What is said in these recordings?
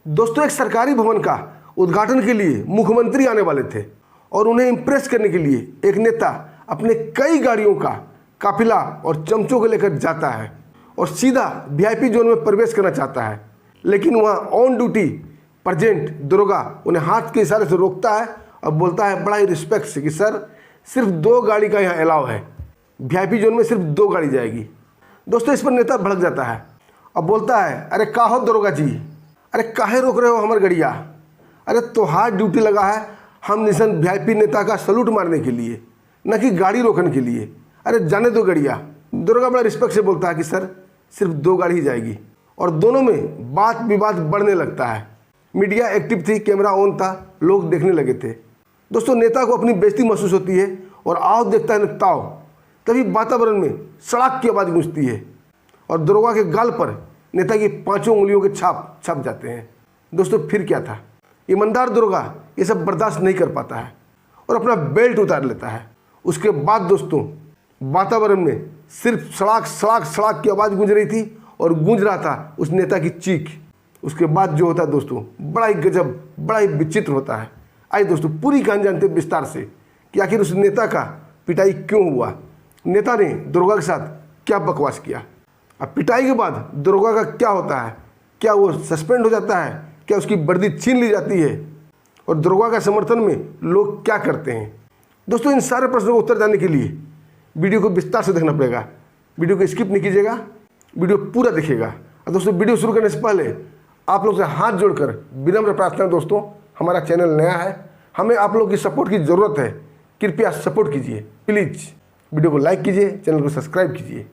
दोस्तों एक सरकारी भवन का उद्घाटन के लिए मुख्यमंत्री आने वाले थे और उन्हें इम्प्रेस करने के लिए एक नेता अपने कई गाड़ियों का काफिला और चमचों को लेकर जाता है और सीधा वीआईपी जोन में प्रवेश करना चाहता है। लेकिन वहाँ ऑन ड्यूटी प्रेजेंट दरोगा उन्हें हाथ के इशारे से रोकता है और बोलता है बड़ा ही रिस्पेक्ट से कि सर सिर्फ 2 गाड़ी का यहाँ अलाउ है, वीआईपी जोन में सिर्फ 2 गाड़ी जाएगी। दोस्तों इस पर नेता भड़क जाता है और बोलता है अरे का हो दरोगा जी, अरे काहे रोक रहे हो हमार गड़िया, अरे तोहार ड्यूटी लगा है हम निशन वीआईपी नेता का सलूट मारने के लिए, न कि गाड़ी रोकने के लिए, अरे जाने दो गड़िया। दरोगा बड़ा रिस्पेक्ट से बोलता है कि सर सिर्फ 2 गाड़ी ही जाएगी और दोनों में बात विवाद बढ़ने लगता है। मीडिया एक्टिव थी, कैमरा ऑन था, लोग देखने लगे थे। दोस्तों नेता को अपनी बेइज्जती महसूस होती है और आओ देखता है नेताओं, तभी वातावरण में सड़ाक की आवाज़ गूंजती है और दरोगा के गाल पर नेता की 5 उंगलियों के छाप छप जाते हैं। दोस्तों फिर क्या था, ईमानदार दरोगा ये सब बर्दाश्त नहीं कर पाता है और अपना बेल्ट उतार लेता है। उसके बाद दोस्तों वातावरण में सिर्फ सड़ाक सड़ाक सड़ाक की आवाज़ गूंज रही थी और गूंज रहा था उस नेता की चीख। उसके बाद जो होता है दोस्तों बड़ा ही गजब, बड़ा ही विचित्र होता है। आइए दोस्तों पूरी कहानी जानते हैं विस्तार से कि आखिर उस नेता का पिटाई क्यों हुआ, नेता ने दरोगा के साथ क्या बकवास किया। अब पिटाई के बाद दरोगा का क्या होता है, क्या वो सस्पेंड हो जाता है, क्या उसकी वर्दी छीन ली जाती है और दरोगा का समर्थन में लोग क्या करते हैं। दोस्तों इन सारे प्रश्नों को उत्तर जानने के लिए वीडियो को विस्तार से देखना पड़ेगा। वीडियो को स्किप नहीं कीजिएगा, वीडियो पूरा देखिएगा। और दोस्तों वीडियो शुरू करने से पहले आप लोग से हाथ जोड़कर विनम्र प्रार्थना है दोस्तों, हमारा चैनल नया है, हमें आप लोग की सपोर्ट की ज़रूरत है, कृपया सपोर्ट कीजिए प्लीज़। वीडियो को लाइक कीजिए, चैनल को सब्सक्राइब कीजिए।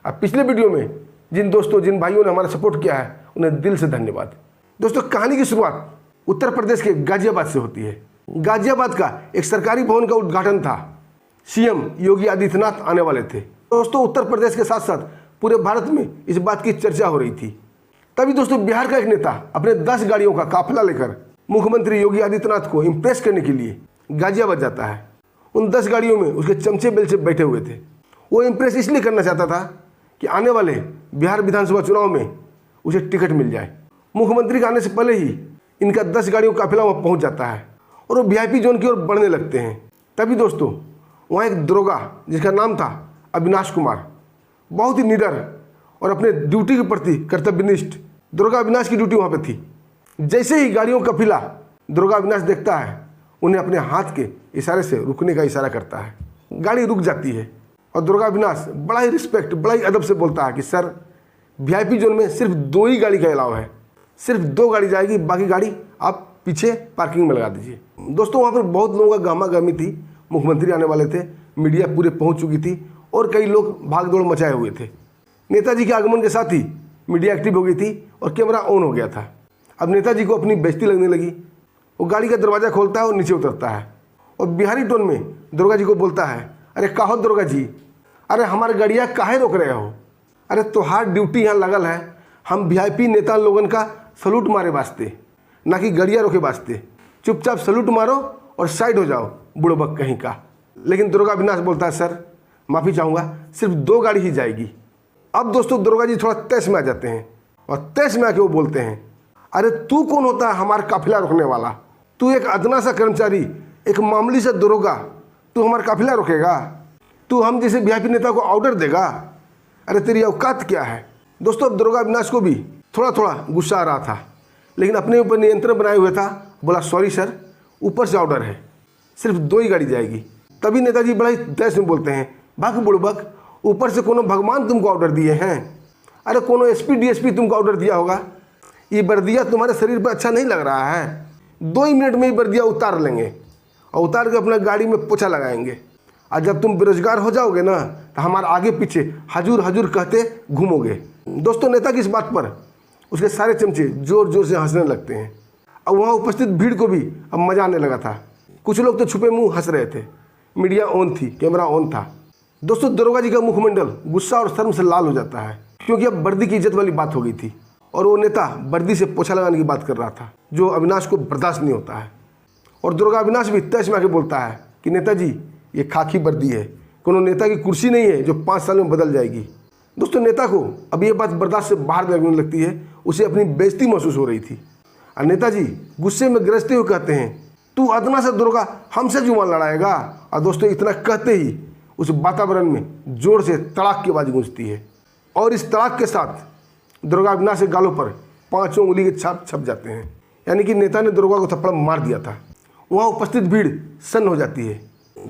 अब पिछले वीडियो में जिन दोस्तों जिन भाइयों ने हमारा सपोर्ट किया है उन्हें दिल से धन्यवाद। दोस्तों कहानी की शुरुआत उत्तर प्रदेश के गाजियाबाद से होती है। गाजियाबाद का एक सरकारी भवन का उद्घाटन था, सीएम योगी आदित्यनाथ आने वाले थे। दोस्तों उत्तर प्रदेश के साथ साथ पूरे भारत में इस बात की चर्चा हो रही थी। तभी दोस्तों बिहार का एक नेता अपने 10 गाड़ियों का काफिला लेकर मुख्यमंत्री योगी आदित्यनाथ को इम्प्रेस करने के लिए गाजियाबाद जाता है। उन 10 गाड़ियों में उसके चमचे बेलचे बैठे हुए थे। वो इम्प्रेस इसलिए करना चाहता था कि आने वाले बिहार विधानसभा चुनाव में उसे टिकट मिल जाए। मुख्यमंत्री के आने से पहले ही इनका 10 गाड़ियों का काफिला वहाँ पहुँच जाता है और वो वीआईपी जोन की ओर बढ़ने लगते हैं। तभी दोस्तों वहाँ एक दरोगा जिसका नाम था अविनाश कुमार, बहुत ही निडर और अपने ड्यूटी के प्रति कर्तव्यनिष्ठ दरोगा अविनाश की ड्यूटी वहाँ पे थी। जैसे ही गाड़ियों का काफिला दरोगा अविनाश देखता है, उन्हें अपने हाथ के इशारे से रुकने का इशारा करता है। गाड़ी रुक जाती है और दरोगा अविनाश बड़ा ही रिस्पेक्ट, बड़ा ही अदब से बोलता है कि सर वीआईपी जोन में सिर्फ 2 ही गाड़ी का अलाउ है, सिर्फ 2 गाड़ी जाएगी, बाकी गाड़ी आप पीछे पार्किंग में लगा दीजिए। दोस्तों वहाँ पर बहुत लोगों का गहमा-गहमी थी, मुख्यमंत्री आने वाले थे, मीडिया पूरे पहुँच चुकी थी और कई लोग भाग दौड़ मचाए हुए थे। नेताजी के आगमन के साथ ही मीडिया एक्टिव हो गई थी और कैमरा ऑन हो गया था। अब नेताजी को अपनी बेइज्जती लगने लगी। वो गाड़ी का दरवाज़ा खोलता है और नीचे उतरता है और बिहारी टोन में दरोगा जी को बोलता है अरे का हो दरोगा जी, अरे हमारे गाड़िया काहे रोक रहे हो, अरे तोहार ड्यूटी यहाँ लगल है हम वीआईपी नेता लोगन का सलूट मारे वास्ते, ना कि गाड़िया रोके वास्ते। चुपचाप सलूट मारो और साइड हो जाओ बुड़बक कहीं का। लेकिन दरोगा अविनाश बोलता है सर माफ़ी चाहूँगा, सिर्फ 2 गाड़ी ही जाएगी। अब दोस्तों दरोगा जी थोड़ा तैश में आ जाते हैं और तैश में आके वो बोलते हैं अरे तू कौन होता है हमारा काफिला रोकने वाला, तू एक अदना सा कर्मचारी, एक मामूली सा दरोगा, तू हमारा काफिला रोकेगा, तू हम जैसे वीआईपी नेता को ऑर्डर देगा, अरे तेरी औकात क्या है। दोस्तों अब दरोगा अविनाश को भी थोड़ा थोड़ा गुस्सा आ रहा था, लेकिन अपने ऊपर नियंत्रण बनाए हुए था। बोला सॉरी सर, ऊपर से ऑर्डर है, सिर्फ 2 ही गाड़ी जाएगी। तभी नेताजी बड़ा ही तैश में बोलते हैं भाग बुड़बक, ऊपर से कोनो भगवान तुमको ऑर्डर दिए हैं, अरे कोनो एसपी डीएसपी तुमको ऑर्डर दिया होगा, ये वर्दिया तुम्हारे शरीर पर अच्छा नहीं लग रहा है, 2 ही मिनट में ये वर्दिया उतार लेंगे और उतार के अपना गाड़ी में पोछा लगाएंगे। और जब तुम बेरोजगार हो जाओगे ना तो हमारे आगे पीछे हजूर हजूर कहते घूमोगे। दोस्तों नेता की इस बात पर उसके सारे चमचे जोर जोर से हंसने लगते हैं। अब वहाँ उपस्थित भीड़ को भी अब मजा आने लगा था। कुछ लोग तो छुपे मुंह हंस रहे थे। मीडिया ऑन थी, कैमरा ऑन था। दोस्तों दरोगा जी का मुखमंडल गुस्सा और शर्म से लाल हो जाता है, क्योंकि अब वर्दी की इज्जत वाली बात हो गई थी और वो नेता वर्दी से पोछा लगाने की बात कर रहा था, जो अविनाश को बर्दाश्त नहीं होता है। और दरोगा अविनाश भी तैश में आके बोलता है कि नेताजी ये खाकी वर्दी है, कोनो नेता की कुर्सी नहीं है जो 5 साल में बदल जाएगी। दोस्तों नेता को अब ये बात बर्दाश्त से बाहर लगने लगती है, उसे अपनी बेइज्जती महसूस हो रही थी। और नेताजी गुस्से में गरजते हुए कहते हैं, तू अदना सा दुर्गा हमसे जुबान लड़ाएगा। और दोस्तों इतना कहते ही उस वातावरण में जोर से तड़ाक की आवाज़ गूंजती है और इस तड़ाक के साथ दुर्गा अविनाश के गालों पर 5 उंगली के छाप छप जाते हैं। यानी कि नेता ने दुर्गा को थप्पड़ मार दिया था। वहाँ उपस्थित भीड़ सन्न हो जाती है।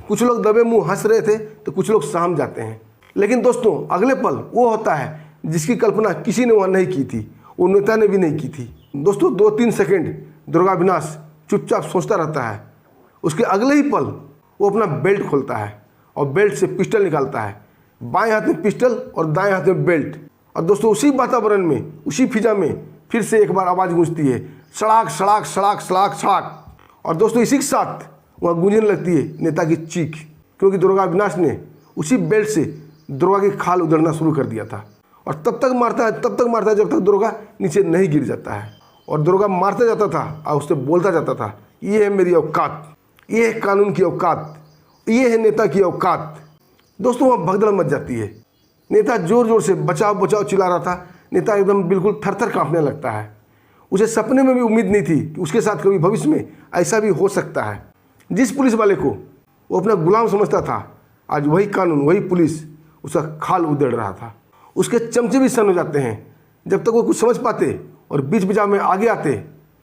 कुछ लोग दबे मुंह हंस रहे थे तो कुछ लोग सहम जाते हैं। लेकिन दोस्तों अगले पल वो होता है जिसकी कल्पना किसी ने वहाँ नहीं की थी, वो नेता ने भी नहीं की थी। दोस्तों 2-3 सेकंड दुर्गा अविनाश चुपचाप सोचता रहता है। उसके अगले ही पल वो अपना बेल्ट खोलता है और बेल्ट से पिस्टल निकालता है। बाएं हाथ में पिस्टल और दाएं हाथ में बेल्ट। और दोस्तों उसी वातावरण में, उसी फिजा में फिर से एक बार आवाज़ गूंजती है, सड़ाक सड़ाक सड़ाक सड़ाक सड़ाक। और दोस्तों इसी के साथ वहाँ गूंजने लगती है नेता की चीख, क्योंकि दुर्गा अविनाश ने उसी बेल्ट से दुर्गा की खाल उधेड़ना शुरू कर दिया था। और तब तक मारता है जब तक दुर्गा नीचे नहीं गिर जाता है। और दुर्गा मारता जाता था और उससे बोलता जाता था, ये है मेरी औकात, ये है कानून की औकात, ये है नेता की औकात। दोस्तों वहाँ भगदड़ मच जाती है। नेता जोर जोर से बचाओ बचाओ चिल्ला रहा था। नेता एकदम बिल्कुल थर-थर कांपने लगता है। उसे सपने में भी उम्मीद नहीं थी कि उसके साथ कभी भविष्य में ऐसा भी हो सकता है। जिस पुलिस वाले को वो अपना गुलाम समझता था, आज वही कानून, वही पुलिस उसका खाल उधेड़ रहा था। उसके चमचे भी सन्न हो जाते हैं। जब तक वो कुछ समझ पाते और बीच बिचाव में आगे आते,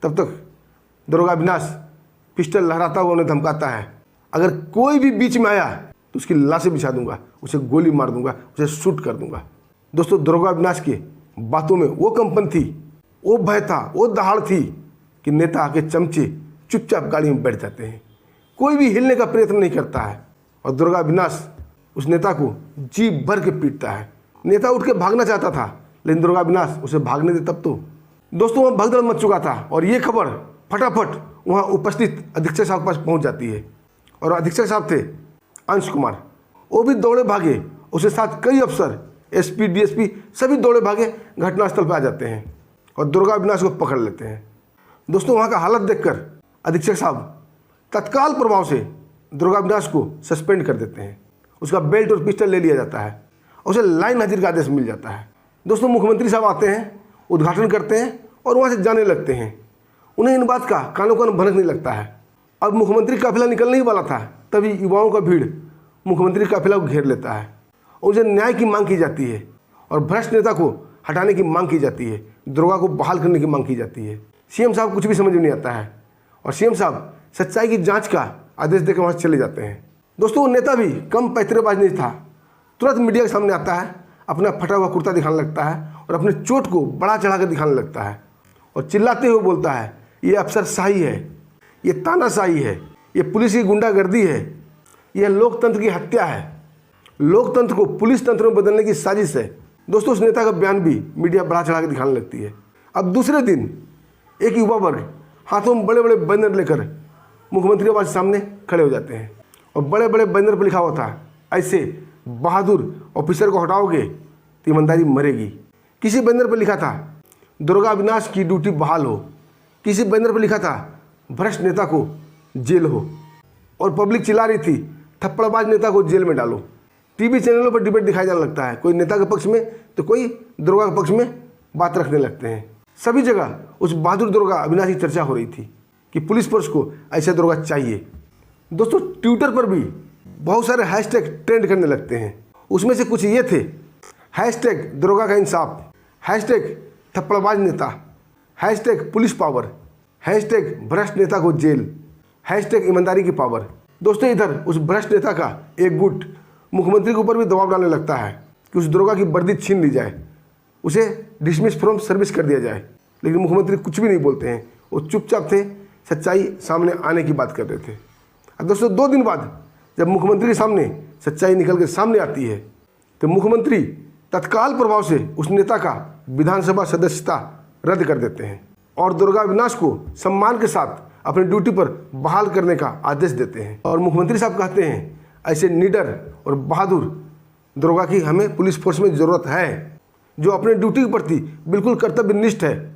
तब तक दुर्गा अविनाश पिस्टल लहराता हुआ उन्हें धमकाता है, अगर कोई भी बीच में आया तो उसकी लाशें बिछा दूंगा, उसे गोली मार दूंगा, उसे शूट कर दूंगा। दोस्तों दुर्गा अविनाश के बातों में वो कंपन थी, वो भय था, वो दहाड़ थी कि नेता के चमचे चुपचाप गाड़ी में बैठ जाते हैं। कोई भी हिलने का प्रयत्न नहीं करता है और दुर्गा अविनाश उस नेता को जी भर के पीटता है। नेता उठ के भागना चाहता था, लेकिन दुर्गा अविनाश उसे भागने दे तब तो। दोस्तों वहाँ भगदड़ मच चुका था और ये खबर फटाफट वहाँ उपस्थित अधीक्षक साहब के पास पहुँच जाती है। और अधीक्षक साहब थे अंश कुमार। वो भी दौड़े भागे, उसके साथ कई अफसर, एसपी, डीएसपी सभी दौड़े भागे घटनास्थल पर आ जाते हैं और दुर्गा अविनाश को पकड़ लेते हैं। दोस्तों वहाँ का हालत देखकर अधीक्षक साहब तत्काल प्रभाव से दुर्गा अविनाश को सस्पेंड कर देते हैं। उसका बेल्ट और पिस्टल ले लिया जाता है, उसे लाइन हाजिर का आदेश मिल जाता है। दोस्तों मुख्यमंत्री साहब आते हैं, उद्घाटन करते हैं और वहाँ से जाने लगते हैं। उन्हें इन बात का कानों कान भनकने लगता है। अब मुख्यमंत्री काफिला निकलने ही वाला था, तभी युवाओं का भीड़ मुख्यमंत्री काफिला को घेर लेता है। उनसे न्याय की मांग की जाती है और भ्रष्ट नेता को हटाने की मांग की जाती है, दुर्गा को बहाल करने की मांग की जाती है। सीएम साहब कुछ भी समझ में नहीं आता है और सीएम साहब सच्चाई की जांच का आदेश देकर वहाँ चले जाते हैं। दोस्तों वो नेता भी कम पैतरेबाज नहीं था। तुरंत मीडिया के सामने आता है, अपना फटा हुआ कुर्ता दिखाने लगता है और अपने चोट को बढ़ा चढ़ा कर दिखाने लगता है और चिल्लाते हुए बोलता है, ये अफसरशाही है, ये तानाशाही है, ये पुलिस की गुंडागर्दी है, यह लोकतंत्र की हत्या है, लोकतंत्र को पुलिस तंत्र में बदलने की साजिश है। दोस्तों उस नेता का बयान भी मीडिया बढ़ा चढ़ा कर दिखाने लगती है। अब दूसरे दिन एक युवा वर्ग हाथों में बड़े बड़े बैनर लेकर मुख्यमंत्री आवास के सामने खड़े हो जाते हैं और बड़े बड़े बैनर पर लिखा हुआ था, ऐसे बहादुर ऑफिसर को हटाओगे तो ईमानदारी मरेगी। किसी बैनर पर लिखा था दुर्गा अविनाश की ड्यूटी बहाल हो, किसी बैनर पर लिखा था भ्रष्ट नेता को जेल हो और पब्लिक चिल्ला रही थी थप्पड़बाज नेता को जेल में डालो। टीवी चैनलों पर डिबेट दिखाई जाने लगता है, कोई नेता के पक्ष में तो कोई दुर्गा के पक्ष में बात रखने लगते हैं। सभी जगह उस बहादुर दुर्गा अविनाश की चर्चा हो रही थी कि पुलिस फोर्स को ऐसा दुर्गा चाहिए। दोस्तों ट्विटर पर भी बहुत सारे हैशटैग ट्रेंड करने लगते हैं। उसमें से कुछ ये थे, हैशटैग दुर्गा का इंसाफ, हैशटैग थप्पड़बाज नेता, हैशटैग पुलिस पावर, हैशटैग भ्रष्ट नेता को जेल, हैशटैग ईमानदारी की पावर। दोस्तों इधर उस भ्रष्ट नेता का एक गुट मुख्यमंत्री के ऊपर भी दबाव डालने लगता है कि उस दुर्गा की वर्दी छीन ली जाए, उसे डिसमिस फ्रॉम सर्विस कर दिया जाए। लेकिन मुख्यमंत्री कुछ भी नहीं बोलते हैं, वो चुपचाप थे, सच्चाई सामने आने की बात कर रहे थे। अब दोस्तों 2 दिन बाद जब मुख्यमंत्री के सामने सच्चाई निकल के सामने आती है तो मुख्यमंत्री तत्काल प्रभाव से उस नेता का विधानसभा सदस्यता रद्द कर देते हैं और दुर्गा अविनाश को सम्मान के साथ अपनी ड्यूटी पर बहाल करने का आदेश देते हैं। और मुख्यमंत्री साहब कहते हैं, ऐसे निडर और बहादुर दुर्गा की हमें पुलिस फोर्स में ज़रूरत है, जो अपने ड्यूटी के प्रति बिल्कुल कर्तव्यनिष्ठ है।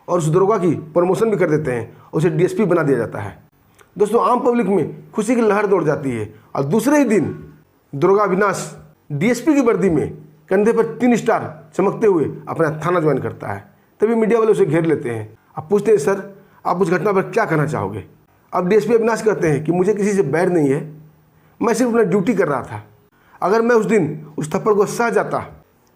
और उस दुर्गा की प्रमोशन भी कर देते हैं, उसे डीएसपी बना दिया जाता है। दोस्तों आम पब्लिक में खुशी की लहर दौड़ जाती है और दूसरे ही दिन दुर्गा अविनाश डीएसपी की वर्दी में कंधे पर 3 स्टार चमकते हुए अपना थाना ज्वाइन करता है। तभी मीडिया वाले उसे घेर लेते हैं। अब पूछते हैं, सर आप उस घटना पर क्या कहना चाहोगे? अब डीएसपी अविनाश कहते हैं कि मुझे किसी से बैर नहीं है, मैं सिर्फ अपना ड्यूटी कर रहा था। अगर मैं उस दिन उस थप्पड़ को सह जाता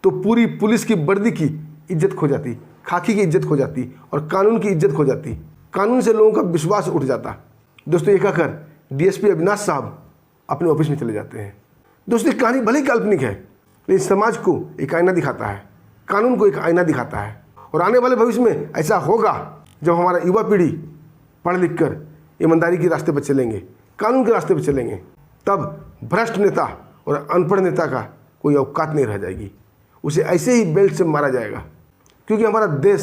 तो पूरी पुलिस की वर्दी की इज्जत खो जाती, खाकी की इज्जत खो जाती और कानून की इज्जत खो जाती। कानून से लोगों का विश्वास उठ जाता। दोस्तों, ये कहकर डीएसपी अविनाश साहब अपने ऑफिस में चले जाते हैं। दोस्तों, ये कहानी भले ही काल्पनिक है, लेकिन समाज को एक आईना दिखाता है, कानून को एक आईना दिखाता है। और आने वाले भविष्य में ऐसा होगा जब हमारा युवा पीढ़ी पढ़ लिख कर ईमानदारी के रास्ते पर चलेंगे, कानून के रास्ते पर चलेंगे, तब भ्रष्ट नेता और अनपढ़ नेता का कोई औकात नहीं रह जाएगी। उसे ऐसे ही बेल्ट से मारा जाएगा, क्योंकि हमारा देश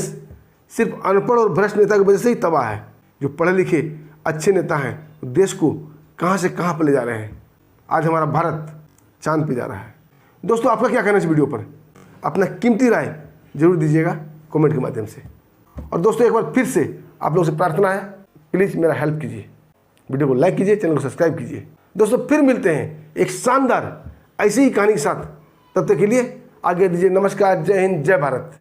सिर्फ अनपढ़ और भ्रष्ट नेता की वजह से ही तबाह है। जो पढ़े लिखे अच्छे नेता हैं देश को कहाँ से कहाँ पर ले जा रहे हैं। आज हमारा भारत चांद पे जा रहा है। दोस्तों, आपका क्या कहना है इस वीडियो पर? अपना कीमती राय जरूर दीजिएगा कमेंट के माध्यम से। और दोस्तों, एक बार फिर से आप लोगों से प्रार्थना है, प्लीज़ मेरा हेल्प कीजिए, वीडियो को लाइक कीजिए, चैनल को सब्सक्राइब कीजिए। दोस्तों, फिर मिलते हैं एक शानदार ऐसी ही कहानी के साथ। तब तक के लिए आगे दीजिए। नमस्कार, जय हिंद, जय भारत।